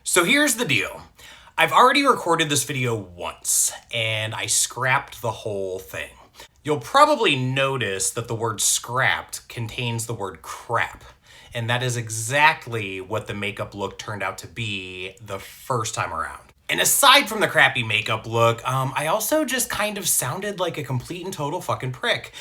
So here's the deal. I've already recorded this video once, and I scrapped the whole thing. You'll probably notice that the word scrapped contains the word crap, and that is exactly what the makeup look turned out to be the first time around. And aside from the crappy makeup look, I also just kind of sounded like a complete and total fucking prick.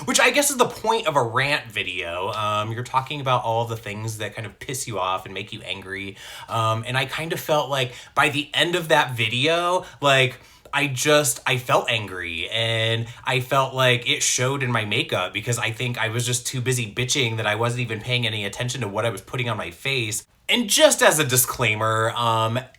Which I guess is the point of a rant video. You're talking about all the things that kind of piss you off and make you angry. And I kind of felt like by the end of that video, like, I felt angry, and I felt like it showed in my makeup because I think I was just too busy bitching that I wasn't even paying any attention to what I was putting on my face. And just as a disclaimer,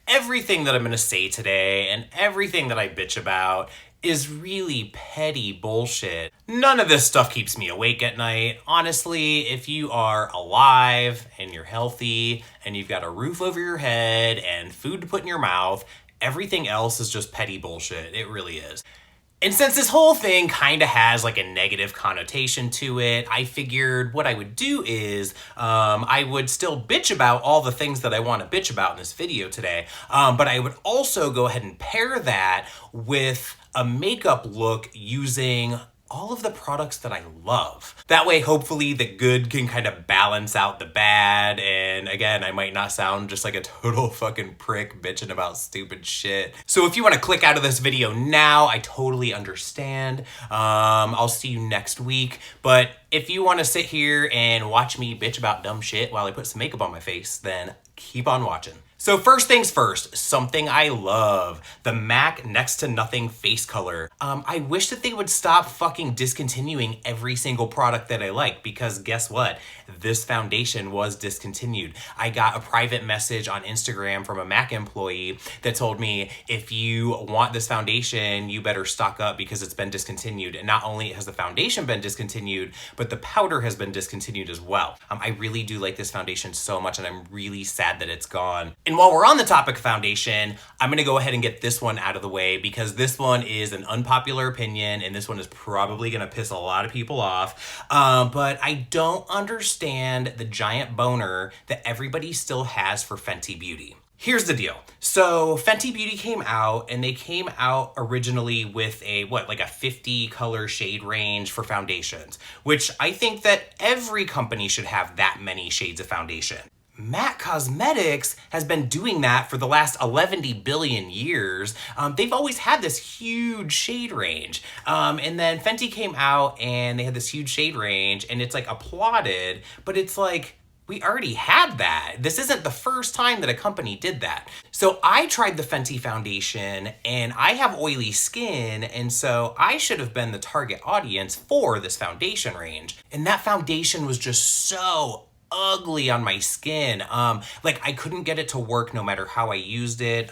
everything that I'm gonna say today and everything that I bitch about is really petty bullshit. None of this stuff keeps me awake at night. Honestly, if you are alive and you're healthy and you've got a roof over your head and food to put in your mouth, everything else is just petty bullshit. It really is. And since this whole thing kind of has like a negative connotation to it, I figured what I would do is I would still bitch about all the things that I want to bitch about in this video today, but I would also go ahead and pair that with a makeup look using all of the products that I love. That way, hopefully, the good can kind of balance out the bad, and again, I might not sound just like a total fucking prick bitching about stupid shit. So if you want to click out of this video now, I totally understand. I'll see you next week, but if you want to sit here and watch me bitch about dumb shit while I put some makeup on my face, then keep on watching. So first things first, something I love, the MAC Next to Nothing face color. I wish that they would stop fucking discontinuing every single product that I like, because guess what? This foundation was discontinued. I got a private message on Instagram from a MAC employee that told me, if you want this foundation, you better stock up because it's been discontinued. And not only has the foundation been discontinued, but the powder has been discontinued as well. I really do like this foundation so much, and I'm really sad that it's gone. And while we're on the topic of foundation, I'm gonna go ahead and get this one out of the way because this one is an unpopular opinion, and this one is probably gonna piss a lot of people off. But I don't understand the giant boner that everybody still has for Fenty Beauty. Here's the deal. So Fenty Beauty came out, and they came out originally with a 50 color shade range for foundations, which I think that every company should have that many shades of foundation. MAC Cosmetics has been doing that for the last 11 billion years. They've always had this huge shade range. And then Fenty came out and they had this huge shade range, and it's like applauded, but it's like, we already had that. This isn't the first time that a company did that. So I tried the Fenty foundation, and I have oily skin, and so I should have been the target audience for this foundation range. And that foundation was just so ugly on my skin. Like, I couldn't get it to work no matter how I used it.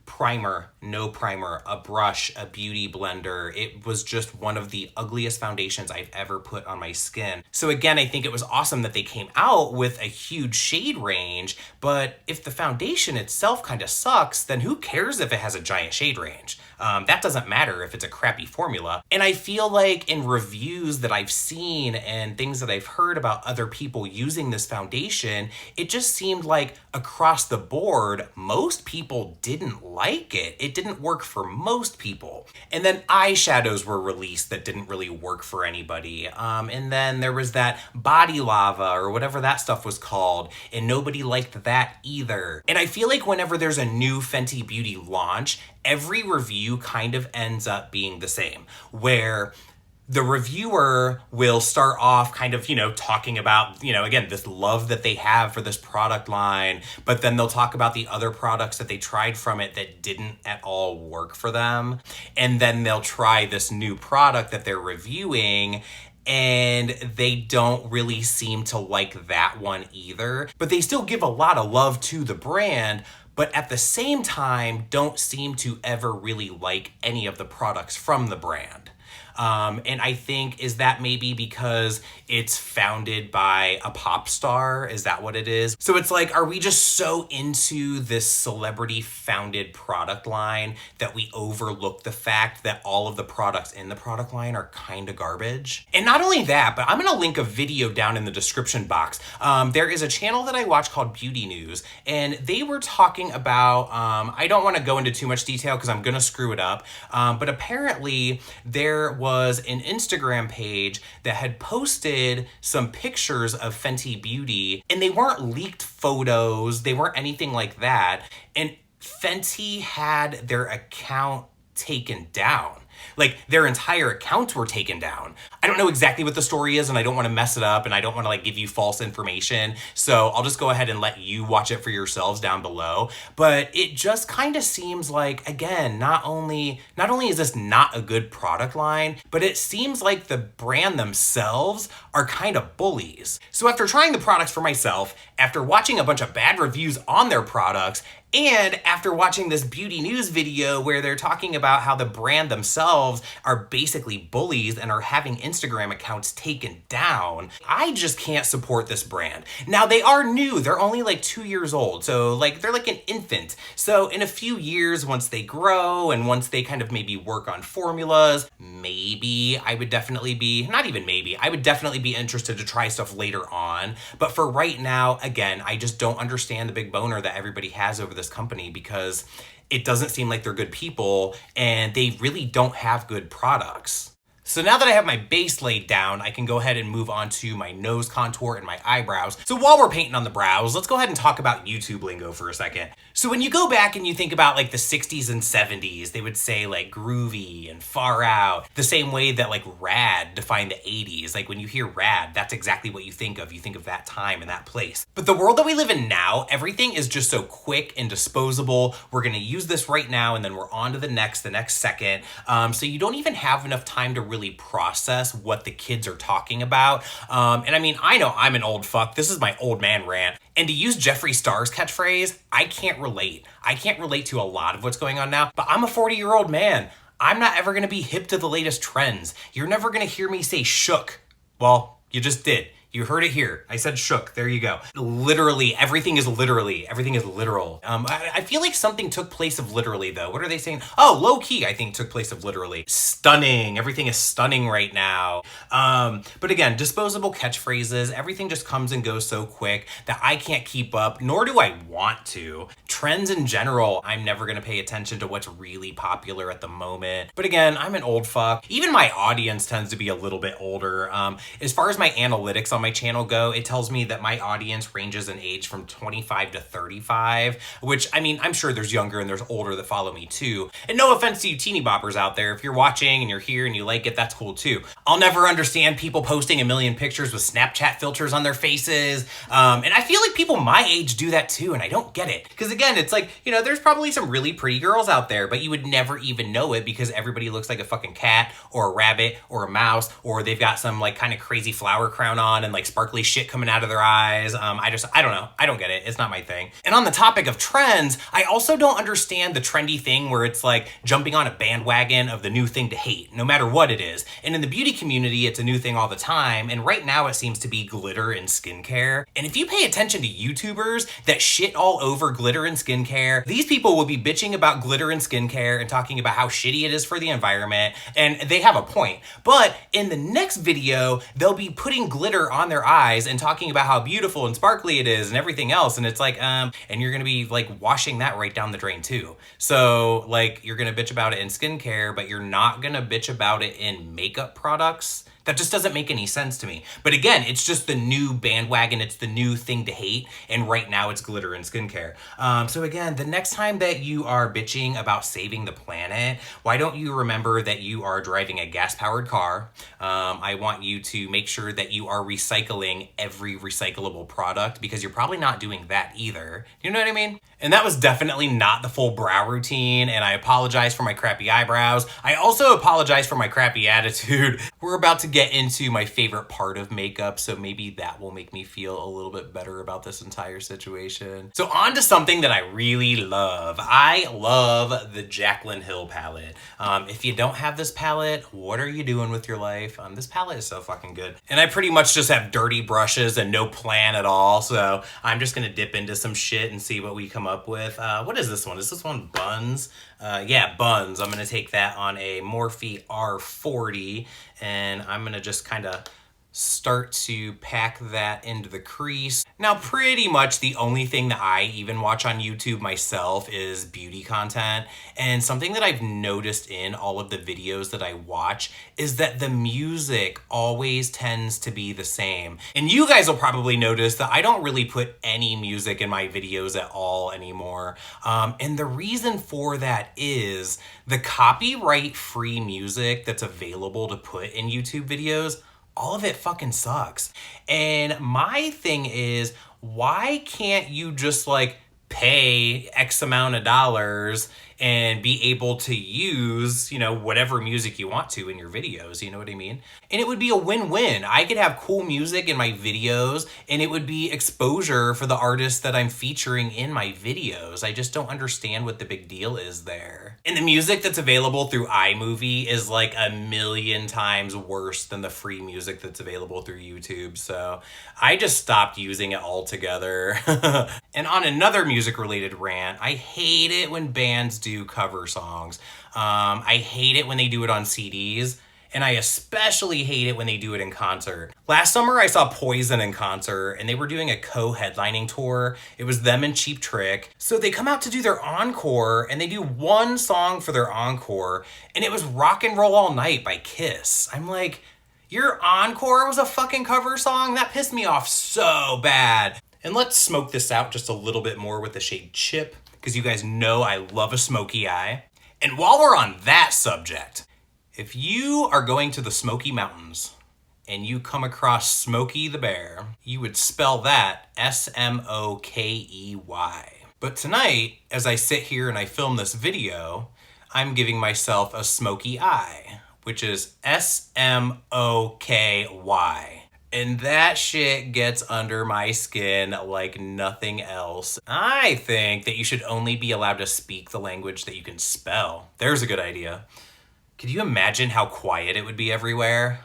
Primer, no primer, a brush, a beauty blender. It was just one of the ugliest foundations I've ever put on my skin. So again, I think it was awesome that they came out with a huge shade range, but if the foundation itself kind of sucks, then who cares if it has a giant shade range? That doesn't matter if it's a crappy formula. And I feel like in reviews that I've seen and things that I've heard about other people using this foundation, it just seemed like across the board, most people didn't like it. It didn't work for most people. And then eyeshadows were released that didn't really work for anybody. And then there was that body lava or whatever that stuff was called, and nobody liked that either. And I feel like whenever there's a new Fenty Beauty launch, every review kind of ends up being the same, where the reviewer will start off kind of, talking about, again, this love that they have for this product line, but then they'll talk about the other products that they tried from it that didn't at all work for them. And then they'll try this new product that they're reviewing, and they don't really seem to like that one either. But they still give a lot of love to the brand, but at the same time, don't seem to ever really like any of the products from the brand. And I think, is that maybe because it's founded by a pop star? Is that what it is? So it's like, are we just so into this celebrity founded product line that we overlook the fact that all of the products in the product line are kind of garbage? And not only that, but I'm gonna link a video down in the description box. There is a channel that I watch called Beauty News, and they were talking about, I don't wanna go into too much detail because I'm gonna screw it up, but apparently there was an Instagram page that had posted some pictures of Fenty Beauty, and they weren't leaked photos, they weren't anything like that, and Fenty had their account taken down. Like, their entire accounts were taken down. I don't know exactly what the story is, and I don't want to mess it up, and I don't want to like give you false information. So I'll just go ahead and let you watch it for yourselves down below. But it just kind of seems like, again, not only is this not a good product line, but it seems like the brand themselves are kind of bullies. So after trying the products for myself, after watching a bunch of bad reviews on their products, and after watching this Beauty News video where they're talking about how the brand themselves are basically bullies and are having Instagram accounts taken down, I just can't support this brand. Now, they are new. They're only like 2 years old. So like, they're like an infant. So in a few years, once they grow and once they kind of maybe work on formulas, maybe I would definitely be, not even maybe, I would definitely be interested to try stuff later on. But for right now, again, I just don't understand the big boner that everybody has over this company, because it doesn't seem like they're good people and they really don't have good products. So now that I have my base laid down, I can go ahead and move on to my nose contour and my eyebrows. So while we're painting on the brows, let's go ahead and talk about YouTube lingo for a second. So when you go back and you think about like the 60s and 70s, they would say like groovy and far out, the same way that like rad defined the 80s. Like when you hear rad, that's exactly what you think of. You think of that time and that place. But the world that we live in now, everything is just so quick and disposable. We're gonna use this right now and then we're on to the next second. So you don't even have enough time to really process what the kids are talking about. And I mean, I know I'm an old fuck. This is my old man rant. And to use Jeffree Star's catchphrase, I can't relate. I can't relate to a lot of what's going on now, but I'm a 40-year-old man. I'm not ever gonna be hip to the latest trends. You're never gonna hear me say shook. Well, you just did. You heard it here. I said shook. There you go. Literally, everything is literal. I feel like something took place of literally, though. What are they saying? Oh, low key, I think took place of literally. Stunning. Everything is stunning right now. But again, disposable catchphrases. Everything just comes and goes so quick that I can't keep up, nor do I want to. Trends in general, I'm never going to pay attention to what's really popular at the moment. But again, I'm an old fuck. Even my audience tends to be a little bit older. As far as my analytics on my channel go, it tells me that my audience ranges in age from 25 to 35, which, I mean, I'm sure there's younger and there's older that follow me too. And no offense to you teeny boppers out there, if you're watching and you're here and you like it, that's cool too. I'll never understand people posting a million pictures with Snapchat filters on their faces. And I feel like people my age do that too, and I don't get it. Because again, it's like, you know, there's probably some really pretty girls out there, but you would never even know it because everybody looks like a fucking cat or a rabbit or a mouse, or they've got some like kind of crazy flower crown on and like sparkly shit coming out of their eyes. I don't know. I don't get it. It's not my thing. And on the topic of trends, I also don't understand the trendy thing where it's like jumping on a bandwagon of the new thing to hate, no matter what it is. And in the beauty community, it's a new thing all the time. And right now it seems to be glitter and skincare. And if you pay attention to YouTubers that shit all over glitter and skincare, these people will be bitching about glitter and skincare and talking about how shitty it is for the environment. And they have a point. But in the next video, they'll be putting glitter on their eyes and talking about how beautiful and sparkly it is and everything else. And it's like, and you're gonna be like washing that right down the drain too. So like, you're gonna bitch about it in skincare, but you're not gonna bitch about it in makeup products. That just doesn't make any sense to me. But again, it's just the new bandwagon. It's the new thing to hate. And right now it's glitter and skincare. So again, the next time that you are bitching about saving the planet, why don't you remember that you are driving a gas-powered car? I want you to make sure that you are recycling every recyclable product, because you're probably not doing that either. You know what I mean? And that was definitely not the full brow routine, and I apologize for my crappy eyebrows. I also apologize for my crappy attitude. We're about to get into my favorite part of makeup, so maybe that will make me feel a little bit better about this entire situation. So on to something that I really love. I love the Jaclyn Hill palette. If you don't have this palette, what are you doing with your life? This palette is so fucking good. And I pretty much just have dirty brushes and no plan at all, so I'm just gonna dip into some shit and see what we come up with. What is this one? Is this one Buns? Yeah, Buns. I'm gonna take that on a Morphe R40, and I'm gonna just kind of start to pack that into the crease. Now, pretty much the only thing that I even watch on YouTube myself is beauty content, and something that I've noticed in all of the videos that I watch is that the music always tends to be the same. And you guys will probably notice that I don't really put any music in my videos at all anymore. And the reason for that is the copyright-free music that's available to put in YouTube videos, all of it fucking sucks. And my thing is, why can't you just like pay X amount of dollars and be able to use, you know, whatever music you want to in your videos, you know what I mean? And it would be a win-win. I could have cool music in my videos, and it would be exposure for the artists that I'm featuring in my videos. I just don't understand what the big deal is there. And the music that's available through iMovie is like 1,000,000 times worse than the free music that's available through YouTube, so I just stopped using it altogether. And on another music-related rant, I hate it when bands do cover songs. I hate it when they do it on CDs, and I especially hate it when they do it in concert. Last summer, I saw Poison in concert, and they were doing a co-headlining tour. It was them and Cheap Trick. So they come out to do their encore, and they do one song for their encore, and it was Rock and Roll All Night by Kiss. I'm like, your encore was a fucking cover song? That pissed me off so bad. And let's smoke this out just a little bit more with the shade Chip, because you guys know I love a smoky eye. And while we're on that subject, if you are going to the Smoky Mountains and you come across Smokey the Bear, you would spell that S-M-O-K-E-Y. But tonight, as I sit here and I film this video, I'm giving myself a smoky eye, which is S-M-O-K-Y. And that shit gets under my skin like nothing else. I think that you should only be allowed to speak the language that you can spell. There's a good idea. Could you imagine how quiet it would be everywhere?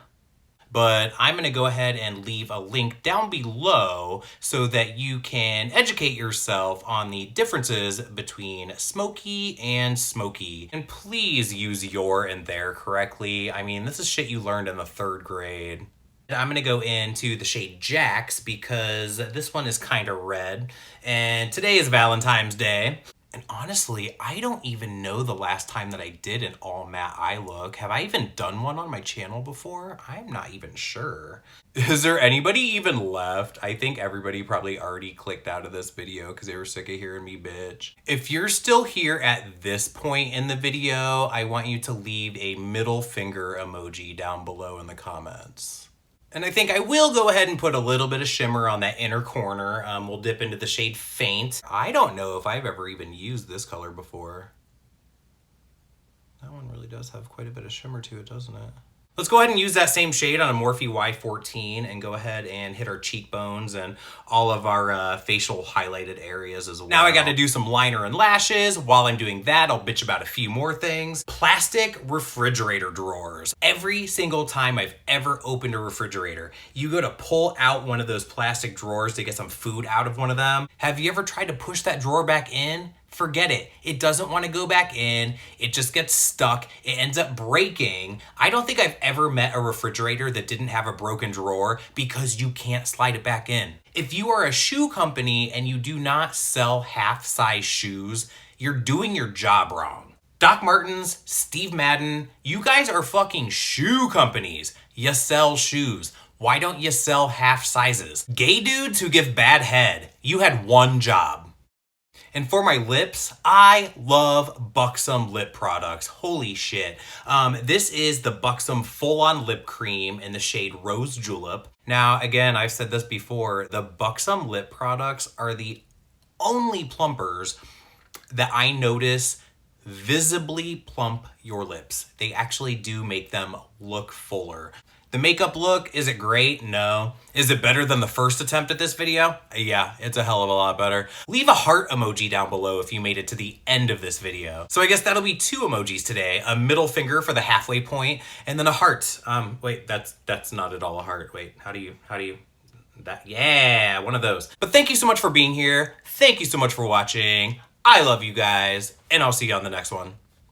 But I'm gonna go ahead and leave a link down below so that you can educate yourself on the differences between smoky and smoky. And please use your and their correctly. I mean, this is shit you learned in the 3rd grade. I'm gonna go into the shade Jax because this one is kind of red, and today is Valentine's Day. And honestly, I don't even know the last time that I did an all matte eye look. Have I even done one on my channel before? I'm not even sure. Is there anybody even left? I think everybody probably already clicked out of this video because they were sick of hearing me bitch. If you're still here at this point in the video, I want you to leave a middle finger emoji down below in the comments. And I think I will go ahead and put a little bit of shimmer on that inner corner. We'll dip into the shade Faint. I don't know if I've ever even used this color before. That one really does have quite a bit of shimmer to it, doesn't it? Let's go ahead and use that same shade on a Morphe Y14 and go ahead and hit our cheekbones and all of our facial highlighted areas as well. Now I got to do some liner and lashes. While I'm doing that, I'll bitch about a few more things. Plastic refrigerator drawers. Every single time I've ever opened a refrigerator, you go to pull out one of those plastic drawers to get some food out of one of them. Have you ever tried to push that drawer back in? Forget it. It doesn't want to go back in. It just gets stuck. It ends up breaking. I don't think I've ever met a refrigerator that didn't have a broken drawer because you can't slide it back in. If you are a shoe company and you do not sell half-size shoes, you're doing your job wrong. Doc Martens, Steve Madden, you guys are fucking shoe companies. You sell shoes. Why don't you sell half sizes? Gay dudes who give bad head, you had one job. And for my lips, I love Buxom lip products. Holy shit. This is the Buxom Full-On Lip Cream in the shade Rose Julep. Now, again, I've said this before, the Buxom lip products are the only plumpers that I notice visibly plump your lips. They actually do make them look fuller. The makeup look, is it great? No. Is it better than the first attempt at this video? Yeah, it's a hell of a lot better. Leave a heart emoji down below if you made it to the end of this video. So I guess that'll be 2 emojis today. A middle finger for the halfway point, and then a heart. Wait, that's not at all a heart. Wait, how do you, that, yeah, one of those. But thank you so much for being here. Thank you so much for watching. I love you guys, and I'll see you on the next one.